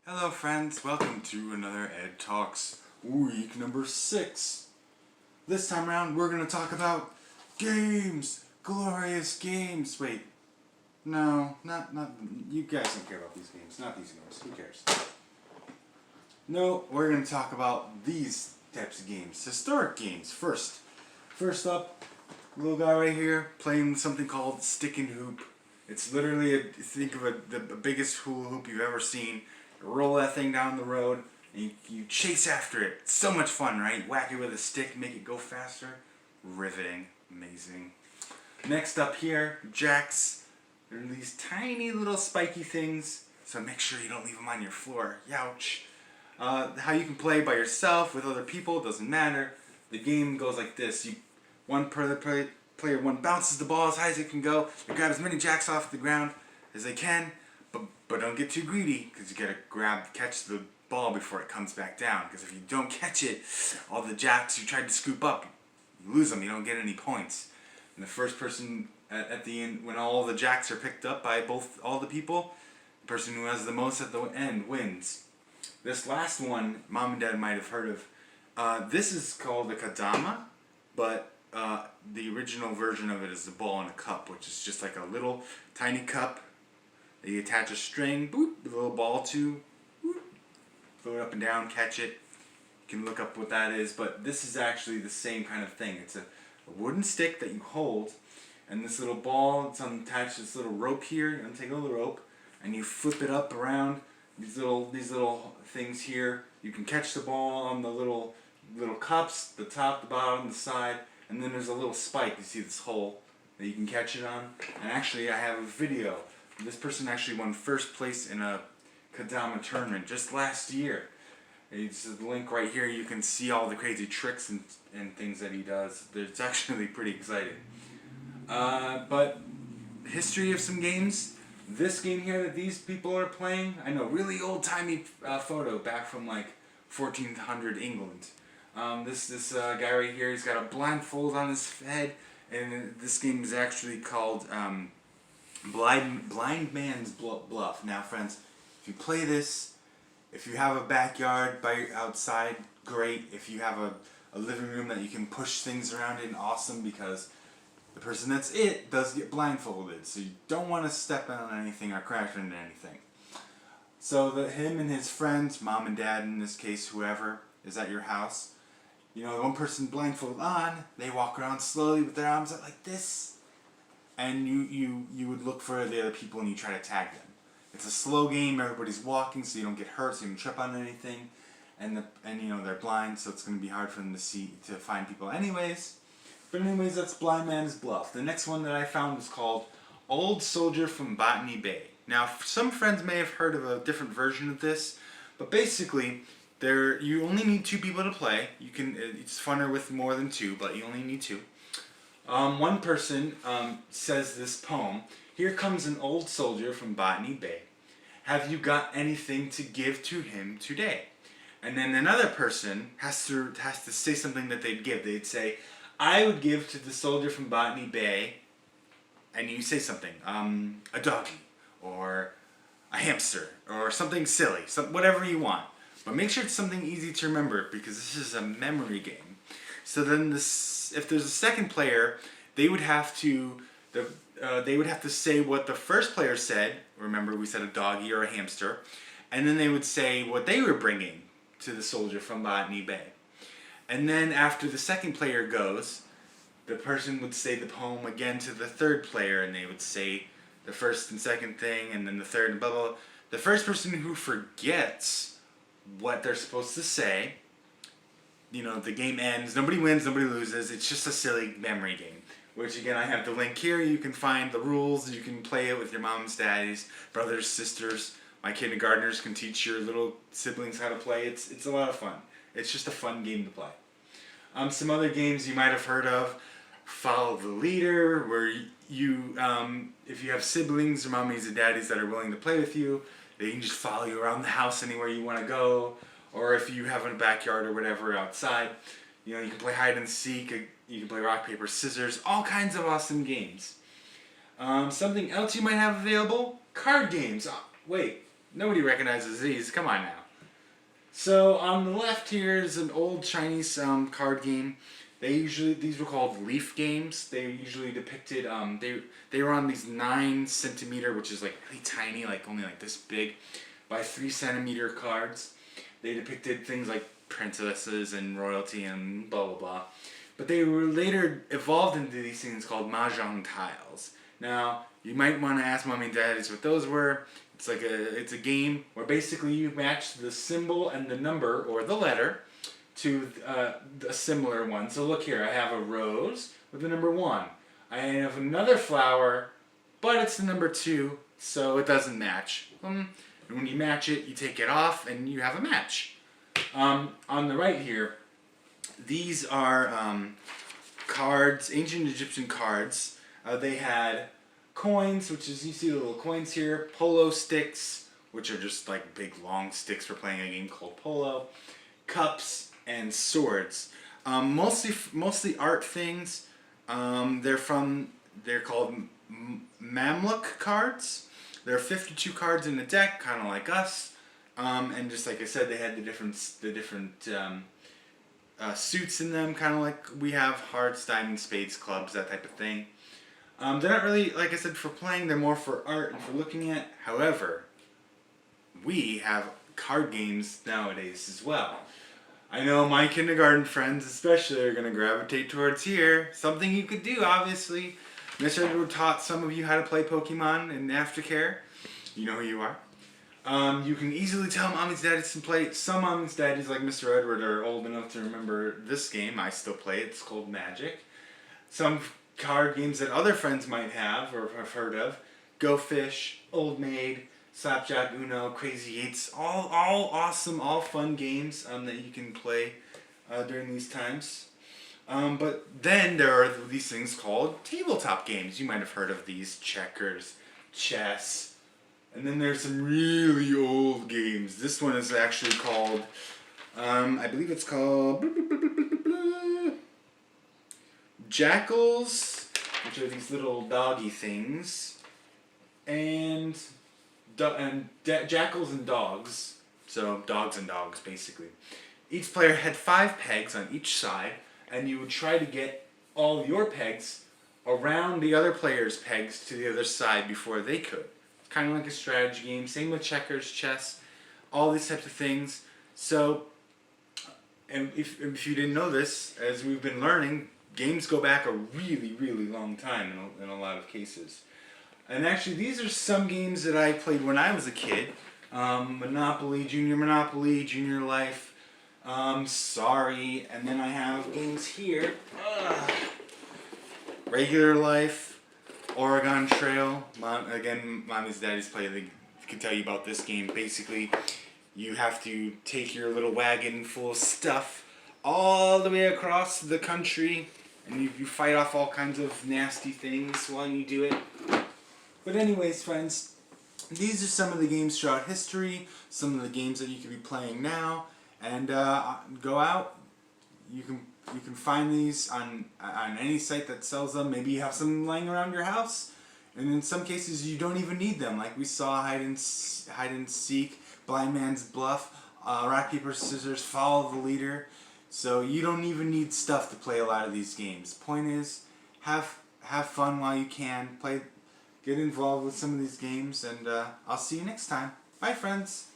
Hello friends, welcome to another Ed Talks week number 6. This time around we're going to talk about games, glorious games. Wait, no, not, you guys don't care about these games, not these games, who cares? No, we're going to talk about these types of games, historic games first. First up, little guy right here playing something called Stick and Hoop. It's literally, think of the biggest hula hoop you've ever seen. Roll that thing down the road and you chase after it. It's so much fun, right? Whack it with a stick, make it go faster. Riveting. Amazing. Next up here, jacks. They're these tiny little spiky things, so make sure you don't leave them on your floor. Youch. How you can play by yourself, with other people, doesn't matter. The game goes like this. Player one bounces the ball as high as it can go. They grab as many jacks off the ground as they can. But don't get too greedy, because you gotta catch the ball before it comes back down. Because if you don't catch it, all the jacks you tried to scoop up, you lose them. You don't get any points. And the first person at the end, when all the jacks are picked up by all the people, the person who has the most at the end wins. This last one, Mom and Dad might have heard of. This is called a kadama, but the original version of it is the ball in a cup, which is just like a little tiny cup. You attach a string, boop, with a little ball to, boop, throw it up and down, catch it. You can look up what that is, but this is actually the same kind of thing. It's a wooden stick that you hold, and this little ball, it's attached to this little rope here. You're going to take a little rope, and you flip it up around these little things here. You can catch the ball on the little cups, the top, the bottom, the side, and then there's a little spike. You see this hole that you can catch it on. And actually, I have a video. This person actually won first place in a Kadama tournament just last year. It's the link right here. You can see all the crazy tricks and things that he does. It's actually pretty exciting. But history of some games. This game here that these people are playing, I know, really old-timey photo back from like 1400 England. This guy right here, he's got a blindfold on his head, and this game is actually called Blind Man's Bluff. Now friends, if you play this, if you have a backyard outside, great. If you have a living room that you can push things around in, awesome, because the person that's does get blindfolded, so you don't want to step on anything or crash into anything. So him and his friends, mom and dad in this case, whoever is at your house, you know, one person blindfolded on, they walk around slowly with their arms out like this. And you would look for the other people and you try to tag them. It's a slow game. Everybody's walking, so you don't get hurt, so you don't trip on anything. And you know they're blind, so it's going to be hard for them to find people anyways. But anyways, that's Blind Man's Bluff. The next one that I found was called Old Soldier from Botany Bay. Now, some friends may have heard of a different version of this, but basically, you only need 2 people to play. It's funner with more than 2, but you only need 2. One person says this poem. Here comes an old soldier from Botany Bay. Have you got anything to give to him today? And then another person has to say something that they'd give. They'd say, I would give to the soldier from Botany Bay, and you say something, a doggy, or a hamster, or something silly, whatever you want. But make sure it's something easy to remember, because this is a memory game. So then, if there's a second player, they would have to say what the first player said. Remember, we said a doggy or a hamster, and then they would say what they were bringing to the soldier from Botany Bay. And then after the second player goes, the person would say the poem again to the third player, and they would say the first and second thing, and then the third, and blah blah blah. The first person who forgets what they're supposed to say, you know, the game ends. Nobody wins, nobody loses. It's just a silly memory game. Which, again, I have the link here. You can find the rules. You can play it with your moms, daddies, brothers, sisters. My kindergartners can teach your little siblings how to play. It's a lot of fun. It's just a fun game to play. Some other games you might have heard of. Follow the Leader, where you, if you have siblings or mommies and daddies that are willing to play with you, they can just follow you around the house anywhere you want to go. Or if you have a backyard or whatever outside, you know, you can play hide and seek, you can play rock, paper, scissors, all kinds of awesome games. Something else you might have available? Card games. Wait, Nobody recognizes these. Come on now. So on the left here is an old Chinese card game. These were called leaf games. They usually depicted they were on these 9 centimeter, which is like really tiny, like only like this big, by 3 centimeter cards. They depicted things like princesses and royalty and blah blah blah. But they were later evolved into these things called mahjong tiles. Now you might want to ask mommy and daddies what those were. It's a game where basically you match the symbol and the number or the letter to a similar one. So look here, I have a rose with the number 1. I have another flower, but it's the number 2, so it doesn't match. And when you match it, you take it off and you have a match. On the right here, these are cards, ancient Egyptian cards. They had coins, which is, you see the little coins here, polo sticks, which are just like big long sticks for playing a game called polo, cups, and swords. Mostly art things. They're called Mamluk cards. There are 52 cards in the deck, kind of like us. And just like I said, they had the different suits in them, kind of like we have hearts, diamonds, spades, clubs, that type of thing. They're not really, like I said, for playing. They're more for art and for looking at. However, we have card games nowadays as well. I know my kindergarten friends especially are going to gravitate towards here. Something you could do, obviously. Mr. Edward taught some of you how to play Pokemon in Aftercare. You know who you are. You can easily tell mommy's daddies can play. Some mommy's daddies, like Mr. Edward, are old enough to remember this game. I still play it. It's called Magic. Some card games that other friends might have or have heard of. Go Fish, Old Maid, Slapjack, Uno, Crazy Eights, all awesome, all fun games that you can play during these times. But then there are these things called tabletop games. You might have heard of these: checkers, chess, and then there's some really old games. This one is actually called, I believe it's called Jackals, which are these little doggy things, and jackals and dogs, so dogs and dogs basically. Each player had 5 pegs on each side, and you would try to get all of your pegs around the other player's pegs to the other side before they could. It's kind of like a strategy game. Same with checkers, chess, all these types of things. So, and if you didn't know this, as we've been learning, games go back a really, really long time in a lot of cases. And actually, these are some games that I played when I was a kid. Monopoly, Junior Life, Sorry, and then I have games here. Regular Life, Oregon Trail. Mommy's daddy's play. They can tell you about this game. Basically, you have to take your little wagon full of stuff all the way across the country, and you fight off all kinds of nasty things while you do it. But anyways, friends, these are some of the games throughout history, some of the games that you could be playing now, and go out. You can find these on any site that sells them. Maybe you have some lying around your house, and in some cases you don't even need them. Like we saw hide and seek, blind man's bluff, rock paper scissors, follow the leader. So you don't even need stuff to play a lot of these games. Point is, have fun while you can. Get involved with some of these games, and I'll see you next time. Bye, friends.